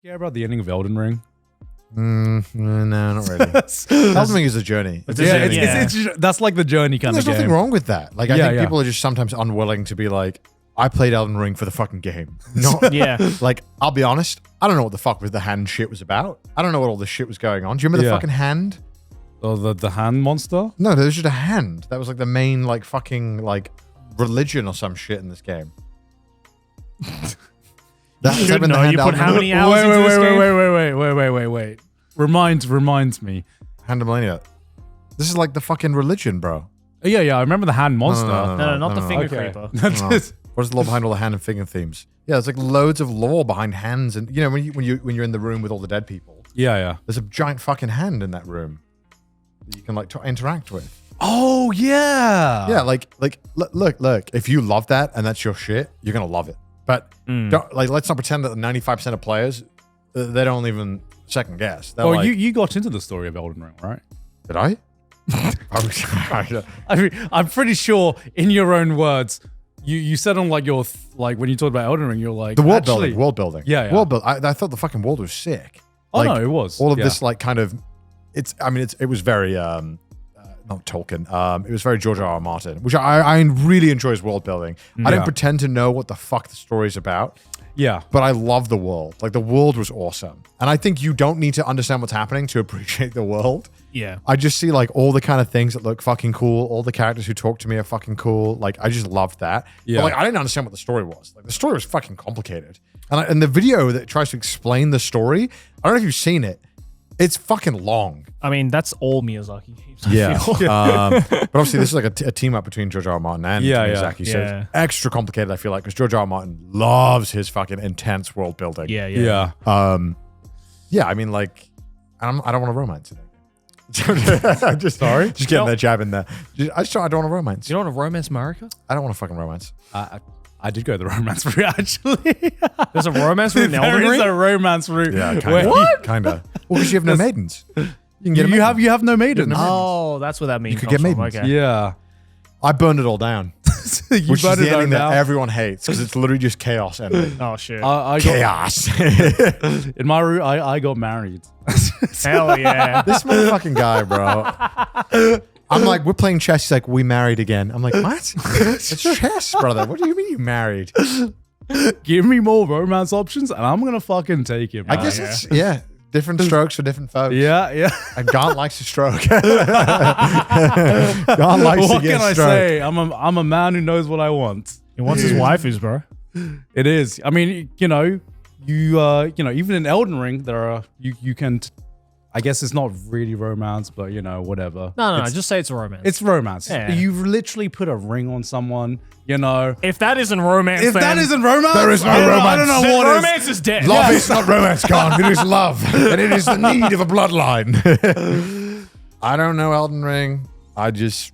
care about the ending of Elden Ring? No, not really. Elden Ring is a journey. That's like the journey kind of game. There's nothing wrong with that. Like, I think people are just sometimes unwilling to be like, I played Elden Ring for the fucking game. Not, Like, I'll be honest, I don't know what the fuck was the hand shit was about. I don't know what all this shit was going on. Do you remember the fucking hand? Oh, the hand monster? No, there was just a hand. That was like the main, like, fucking, like, religion or some shit in this game. You should know. You put how many hours into this game? Wait. Reminds me. Hand of Millennia. This is like the fucking religion, bro. Yeah, I remember the hand monster. No, not the finger creeper. What is the law behind all the hand and finger themes? Yeah, there's like loads of lore behind hands, and you know when you're in the room with all the dead people. Yeah. There's a giant fucking hand in that room that you can like interact with. Oh yeah. Yeah, like look. If you love that and that's your shit, you're gonna love it. But let's not pretend that 95% of players they don't even second guess. Oh, like, you got into the story of Elden Ring, right? Did I? I mean, I'm pretty sure in your own words, you said on like your when you talked about Elden Ring, you're like the world building. Yeah. World build. I thought the fucking world was sick. Oh no, it was all of this like kind of. It was very not Tolkien. It was very George R.R. Martin, which I really enjoy his world building. I don't pretend to know what the fuck the story's about. Yeah. But I love the world. Like, the world was awesome. And I think you don't need to understand what's happening to appreciate the world. Yeah. I just see, like, all the kind of things that look fucking cool. All the characters who talk to me are fucking cool. Like, I just loved that. Yeah. But, like, I didn't understand what the story was. Like, the story was fucking complicated. And the video that tries to explain the story, I don't know if you've seen it. It's fucking long. I mean, that's all Miyazaki games. Yeah. But obviously, this is like a team up between George R.R. Martin and Miyazaki. So it's extra complicated, I feel like, because George R.R. Martin loves his fucking intense world building. Yeah. I mean, like, I don't want to romance it. Just getting that jab in there. I don't want to romance. You don't want to romance Marika? I don't want to fucking romance. I did go the romance route, actually. There's a romance route in Elden Ring? There is a romance route. Yeah, kind of. What? Kind of. Well, because you have no maidens. You have no maidens. Oh, that's what that means. You could get maidens. Okay. Yeah. I burned it all down. Which is the ending that everyone hates because it's literally just chaos ending. Oh, shit. Chaos. In my route, I got married. Hell yeah. This motherfucking guy, bro. I'm like, we're playing chess. He's like, we married again. I'm like, what? It's chess, brother. What do you mean you married? Give me more romance options and I'm going to fucking take it, man. I guess it's, different strokes for different folks. Yeah. And Gaunt likes to stroke. Gaunt likes to get stroked. What can I say? I'm a man who knows what I want. He wants his waifus, bro. It is. I mean, you even in Elden Ring, there are, you can... I guess it's not really romance, but whatever. No, just say it's a romance. It's romance. Yeah. You've literally put a ring on someone, If that isn't romance, that isn't romance, there is no romance. I don't know what romance is dead. Love is not romance, Khan. It is love. And it is the need of a bloodline. I don't know Elden Ring. I just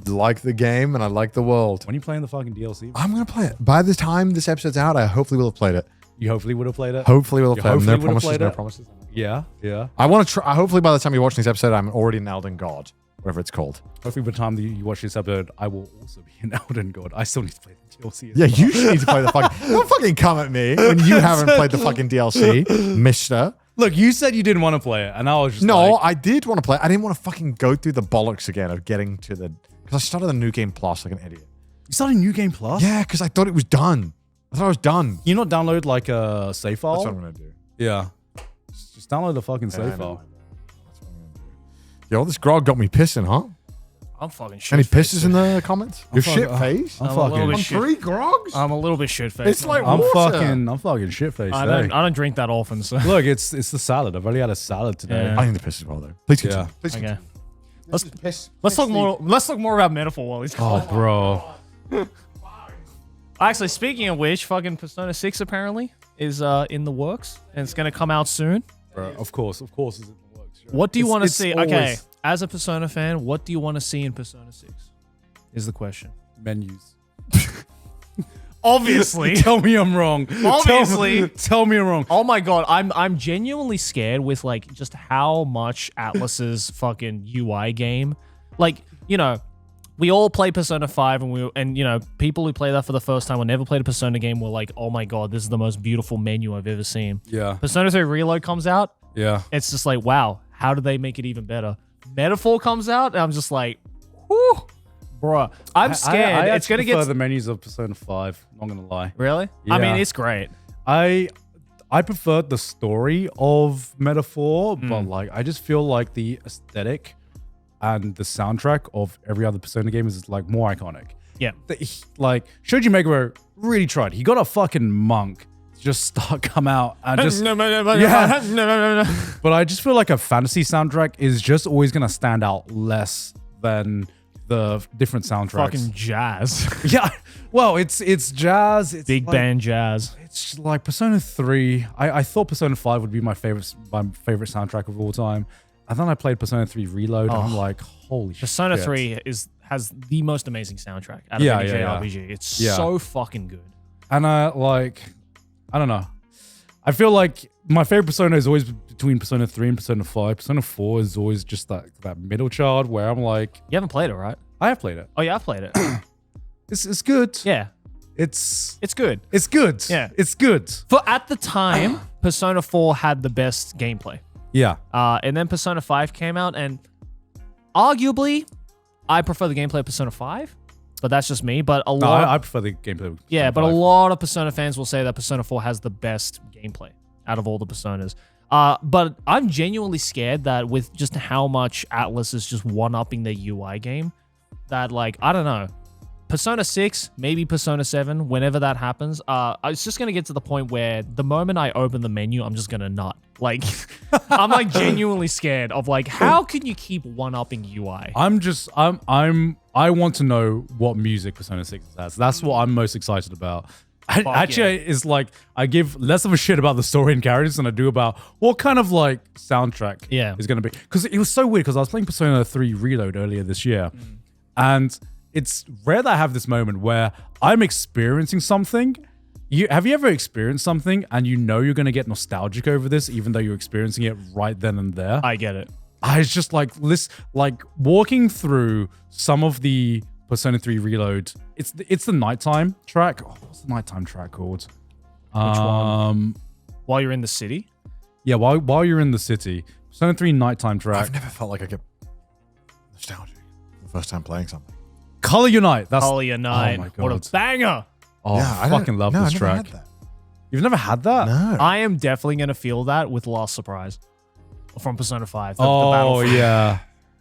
like the game and I like the world. When are you playing the fucking DLC? I'm going to play it. By the time this episode's out, I hopefully will have played it. You hopefully would have played it? Hopefully we'll have played it. No promises. Yeah. I want to try. Hopefully by the time you're watching this episode, I'm already an Elden God, whatever it's called. Hopefully by the time you watch this episode, I will also be an Elden God. I still need to play the DLC. Yeah, you should need to play the fucking... Don't fucking come at me when you haven't played the fucking DLC, mister. Look, you said you didn't want to play it, and I was just I did want to play it. I didn't want to fucking go through the bollocks again of getting to the... Because I started the New Game Plus like an idiot. You started New Game Plus? Yeah, because I thought it was done. I thought I was done. You not download like a save file? That's what I'm going to do. Yeah. Just download the fucking save file. That's what I'm going to do. Yo, this grog got me pissing, huh? I'm fucking shit. Any pisses in the comments? You're shit faced? I'm fucking... On 3 grogs? I'm a little bit shit faced. It's like I'm water. fucking shit faced. I don't drink that often, so... Look, it's the salad. I've only had a salad today. Yeah. I need to piss as well, though. Please continue. Yeah. Please continue. Okay. Let's talk more about Metaphor while he's gone. Oh, bro. Actually, speaking of which, fucking Persona 6 apparently is in the works, and it's going to come out soon. Bro, of course it's in the works. Right? What do you want to see? Always... Okay, as a Persona fan, what do you want to see in Persona 6? Is the question. Menus. Obviously. Tell me I'm wrong. Obviously. Tell me I'm wrong. Oh my god, I'm genuinely scared with like just how much Atlas's fucking UI game, like, we all play Persona 5 and you know, people who play that for the first time or never played a Persona game were like, oh my God, this is the most beautiful menu I've ever seen. Yeah. Persona 3 Reload comes out. Yeah. It's just like, wow, how did they make it even better? Metaphor comes out and I'm just like, whew, bruh. I'm scared. I it's going to get the menus of Persona 5, not going to lie. Really? Yeah. I mean, it's great. I preferred the story of Metaphor, but like I just feel like the aesthetic and the soundtrack of every other Persona game is like more iconic. Yeah. Like Shoji Meguro really tried. He got a fucking monk to just come out and just yeah. But I just feel like a fantasy soundtrack is just always gonna stand out less than the different soundtracks. Fucking jazz. Yeah. Well, it's jazz. It's Big like, band jazz. It's like Persona 3. I thought Persona 5 would be my favorite soundtrack of all time. And then I played Persona 3 Reload, and I'm like, holy shit. Persona 3 has the most amazing soundtrack out of any JRPG. It's so fucking good. And I don't know. I feel like my favorite Persona is always between Persona 3 and Persona 5. Persona 4 is always just that middle child where I'm like... You haven't played it, right? I have played it. Oh, yeah, I've played it. It's good. Yeah. It's good. It's good. Yeah. It's good. For at the time, Persona 4 had the best gameplay. Yeah. And then Persona 5 came out, and arguably, I prefer the gameplay of Persona 5, but that's just me. But I prefer the gameplay of yeah, Persona but 5. a lot of Persona fans will say that Persona 4 has the best gameplay out of all the Personas. But I'm genuinely scared that with just how much Atlas is just one-upping the UI game, that like, I don't know, Persona 6, maybe Persona 7, whenever that happens, it's just going to get to the point where the moment I open the menu, I'm just going to nut. Like, I'm like genuinely scared of like, how can you keep one-upping UI? I want to know what music Persona 6 has. That's what I'm most excited about. It's like, I give less of a shit about the story and characters than I do about what kind of like soundtrack is going to be. Because it was so weird because I was playing Persona 3 Reload earlier this year, and it's rare that I have this moment where I'm experiencing something. Have you ever experienced something and you know you're going to get nostalgic over this even though you're experiencing it right then and there? I get it. I was just like, walking through some of the Persona 3 Reload. It's the nighttime track. Oh, what's the nighttime track called? Which one? While you're in the city? Yeah, while you're in the city. Persona 3 nighttime track. I've never felt like I get nostalgic the first time playing something. Color Unite. Color Unite. Oh my God. What a banger. Oh, yeah, I fucking love this track. You've never had that? No. I am definitely going to feel that with Last Surprise from Persona 5. The Battlefield. Yeah.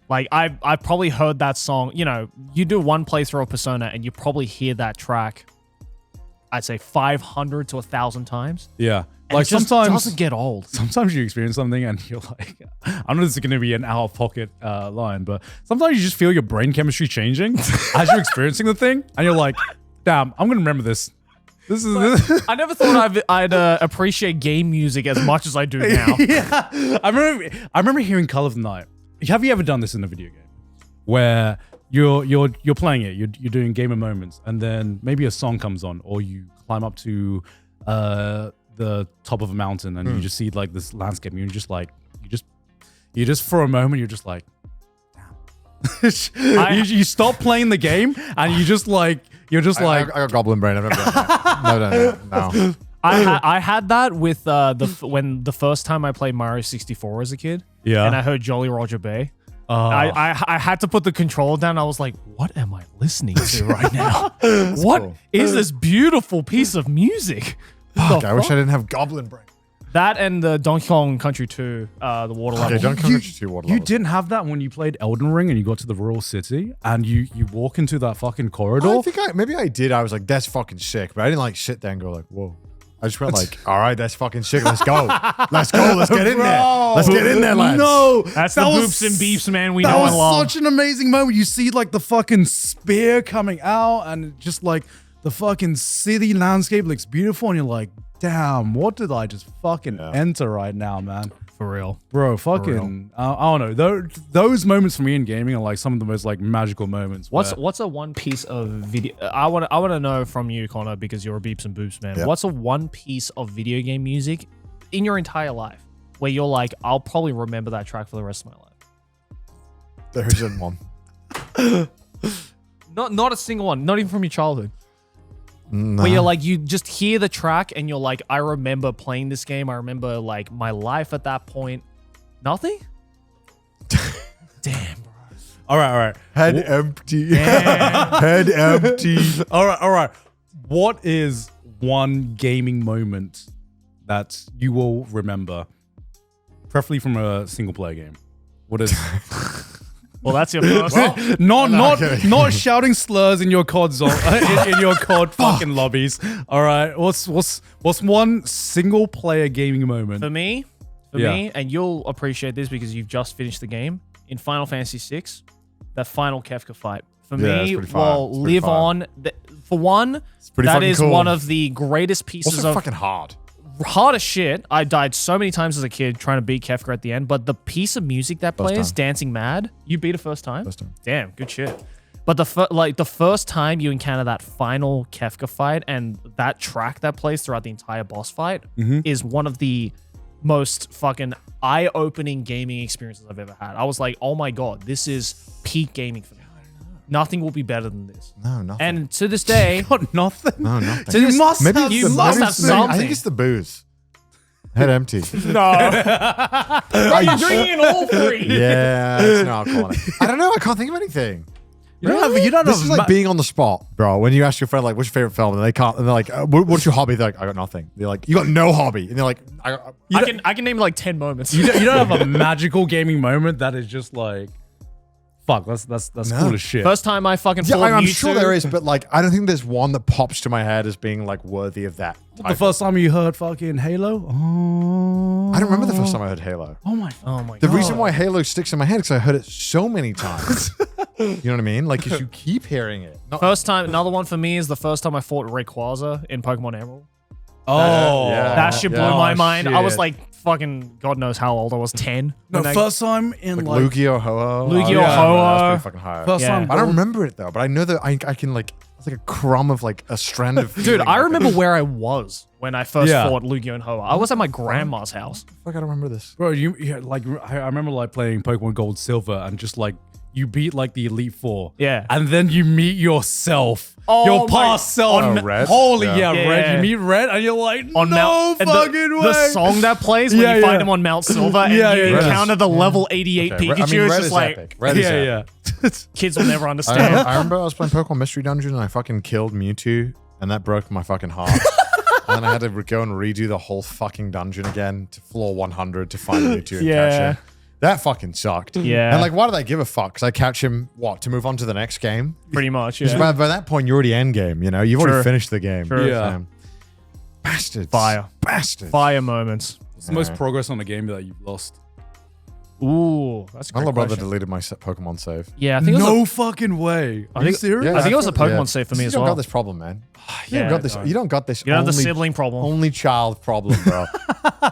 Like, I've probably heard that song. You know, you do one playthrough of Persona and you probably hear that track, I'd say 500 to 1,000 times. Yeah. And like, sometimes it doesn't get old. Sometimes you experience something and you're like, I know this is going to be an out-of-pocket line, but sometimes you just feel your brain chemistry changing as you're experiencing the thing. And you're like, damn, I'm going to remember this. This is. I never thought I'd appreciate game music as much as I do now. Yeah, I remember hearing Color of the Night. Have you ever done this in a video game, where you're playing it, you're doing gamer moments, and then maybe a song comes on, or you climb up to the top of a mountain, and you just see like this landscape, and you're just like, you just for a moment, you're just like, damn. You stop playing the game, and you just like. You're just like... I got goblin brain. I've never done that. No. I had that with when the first time I played Mario 64 as a kid. Yeah. And I heard Jolly Roger Bay. I had to put the controller down. I was like, what am I listening to right now? What is this beautiful piece of music? Fuck, I wish I didn't have goblin brain. That and the Donkey Kong Country 2, the water level. Okay, Donkey Kong Country 2 water level. You didn't have that when you played Elden Ring and you got to the Royal City and you walk into that fucking corridor? I think maybe I did. I was like, that's fucking sick. But I didn't like sit there and go like, whoa. I just went like, all right, that's fucking sick. Let's go. Let's go. Let's get in there. Let's get in there, lads. No. That's the boops and beeps, man, we know and love. That was such an amazing moment. You see like the fucking spear coming out and just like the fucking city landscape looks beautiful and you're like, damn, what did I just fucking enter right now, man? For real. Bro, fucking, I don't know. Those moments for me in gaming are like some of the most like magical moments. What's a one piece of video? I want to know from you, Connor, because you're a beeps and boops man. Yep. What's a one piece of video game music in your entire life where you're like, I'll probably remember that track for the rest of my life? There isn't one. Not a single one. Not even from your childhood. No. Where you're like, you just hear the track and you're like, I remember playing this game. I remember like my life at that point. Nothing? Damn, bro. All right. Head empty. Head empty. All right. What is one gaming moment that you will remember, preferably from a single player game? What is? Well, that's your first. Not shouting slurs in your COD zone, in your COD fucking lobbies. All right. What's one single player gaming moment? For me, and you'll appreciate this because you've just finished the game in Final Fantasy VI, that final Kefka fight. For me, will live on. For one, that is one of the greatest pieces also of fucking hard. Hard as shit. I died so many times as a kid trying to beat Kefka at the end, but the piece of music that plays, Dancing Mad, you beat it first time? First time. Damn, good shit. But the first time you encounter that final Kefka fight and that track that plays throughout the entire boss fight is one of the most fucking eye-opening gaming experiences I've ever had. I was like, oh my god, this is peak gaming for me. Nothing will be better than this. No, nothing. And to this day, Got nothing. No, nothing. You must have something. I think it's the booze. Head empty. No. Are you drinking all three? Yeah, it's no alcohol. I don't know. I can't think of anything. You don't This have is like being on the spot, bro. When you ask your friend, like, what's your favorite film? And they're like, what's your hobby? They're like, I got nothing. They're like, you got no hobby. And they're like, I can name like 10 moments. You don't have a magical gaming moment that is just like, fuck, that's cool as shit. First time I fucking fought I'm Mewtwo. sure there is, but like, I don't think there's one that pops to my head as being like worthy of that. The first time you heard fucking Halo? Oh. I don't remember the first time I heard Halo. Oh my God. The reason why Halo sticks in my head is because I heard it so many times. You know what I mean? Like, because you keep hearing it. First time, another one for me is the first time I fought Rayquaza in Pokemon Emerald. Oh. That shit blew my mind. shit. I was like, fucking, God knows how old I was, 10. No, first time in like Lugia Ho-Oh. Lugia That's Ho-Oh. pretty fucking high. First time. I don't remember it though, but I know that I can like, it's like a crumb of like a strand of Dude, feeling. I remember where I was when I first Yeah. fought Lugia and Ho-Oh. I was at my grandma's house. Fuck, I don't remember this. Bro, I remember like playing Pokemon Gold Silver and just like you beat like the Elite Four. Yeah. And then you meet yourself. Oh your my- past self. on Red? Holy Yeah. Red. Yeah. You meet Red and you're like, On no Mount, and fucking way. the song that plays when Yeah, you find yeah. him on Mount Silver and Yeah, you yeah, yeah. encounter the level 88 Okay, Pikachu. I mean, It's Red just is like, epic. Red is epic. yeah. kids will never I understand. remember I was playing Pokemon Mystery Dungeon and I fucking killed Mewtwo and that broke my fucking heart. And then I had to go and redo the whole fucking dungeon again to floor 100 to find Mewtwo and catch him. That fucking sucked. Yeah. And like, why did I give a fuck? Because I catch him, to move on to the next game? Pretty much, Because yeah. by that point, you're already end game, you know? You've already finished the game. True. Yeah. Bastards. Fire. Bastards. Fire moments. What's the most progress on a game that you've lost? Ooh, that's a My great little brother question. deleted my Pokemon save. Yeah, I think it was No fucking way. Are you think- serious? I think it was a thought- Pokemon save for me You as don't well. got this problem, man. You Yeah, don't got this. no. You don't got this. You don't have the only- sibling problem. Only child problem, bro.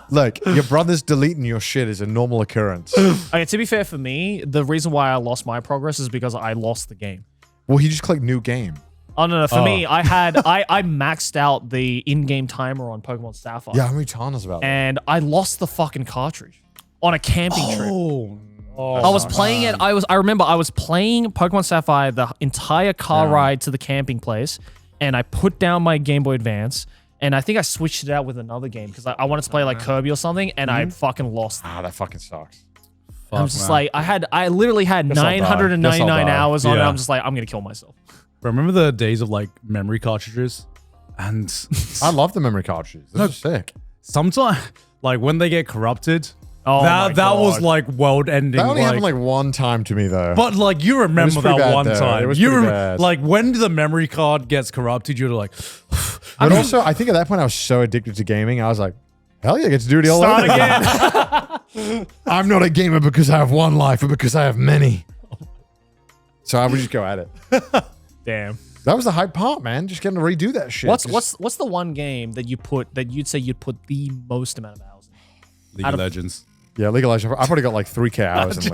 Look, your brother's deleting your shit is a normal occurrence. Okay, to be fair for me, the reason why I lost my progress is because I lost the game. Well, he just clicked new game. Oh no, for me, I maxed out the in-game timer on Pokemon Sapphire. Yeah, how many times about that? And I lost the fucking cartridge on a camping trip. Oh, I was playing it. I remember I was playing Pokemon Sapphire the entire car ride to the camping place, and I put down my Game Boy Advance, and I think I switched it out with another game because I wanted to play like Kirby or something, and I fucking lost. Ah, that fucking sucks. I'm just like, I literally had Guess I'll die. 999 hours on it. Yeah. I'm just like, I'm gonna kill myself. Remember the days of like memory cartridges? And I love the memory cartridges. Those are sick. sometimes, like when they get corrupted, Oh my that was God. like world ending. That only happened like one time to me though. But like you remember pretty that bad, one though. time. It was You pretty rem- bad. like when the memory card gets corrupted, you're like, But also, I think at that point I was so addicted to gaming, I was like, hell yeah, I get to do it all Start over again. I'm not a gamer because I have one life, but because I have many. So I would just go at it. Damn. That was the hype part, man. Just getting to redo that shit. What's the one game that you'd say you'd put the most amount of hours in? League of Legends. Yeah, League of Legends. I probably got like 3K hours in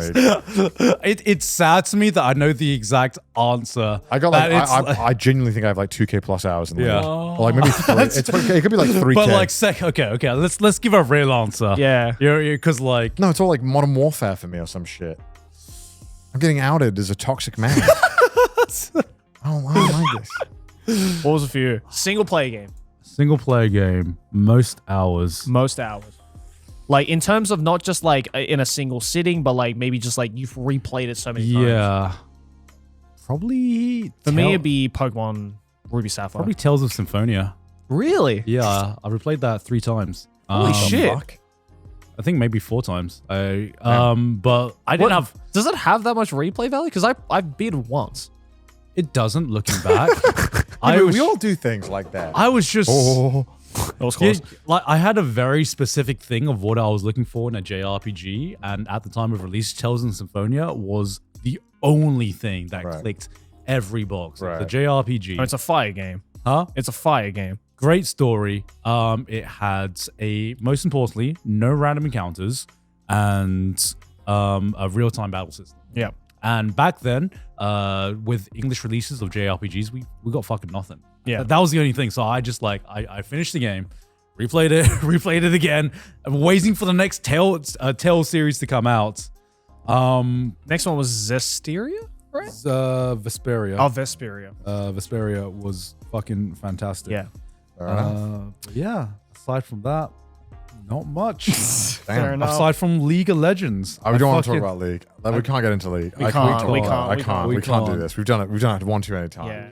League. It's sad to me that I know the exact answer. I got like, That it's I genuinely think I have like 2K plus hours in League. Yeah. Or like maybe 3. It could be like 3K. But like, okay. Let's give a real answer. Yeah. Because like, no, it's all like Modern Warfare for me or some shit. I'm getting outed as a toxic man. I don't like this. What was it for you? Single player game. Single player game, most hours. Most hours. Like in terms of not just like in a single sitting, but like maybe just like you've replayed it so many times. Yeah. Probably. For me, it'd be Pokemon Ruby Sapphire. Probably Tales of Symphonia. Really? Yeah, I replayed that 3 times. Holy shit. Fuck. I think maybe 4 times. But I didn't have. Does it have that much replay value? Because I've beat it once. It doesn't, looking back. We all do things like that. I was just. That was close. Like I had a very specific thing of what I was looking for in a JRPG, and at the time of release, Tales of Symphonia was the only thing that clicked every box. Right. The JRPG. Oh, it's a fire game. Huh? It's a fire game. Great story. It had most importantly, no random encounters and a real-time battle system. Yeah. And back then, with English releases of JRPGs, we got fucking nothing. Yeah. That was the only thing. So I just I finished the game, replayed it again. I'm waiting for the next Tale series to come out. Next one was Zestiria, right? Vesperia. Oh, Vesperia. Vesperia was fucking fantastic. Yeah. But yeah, aside from that, not much. Fair enough. Aside from League of Legends. We don't want to talk about League. We can't get into League. We can't do this. We've done it one too many times. Yeah.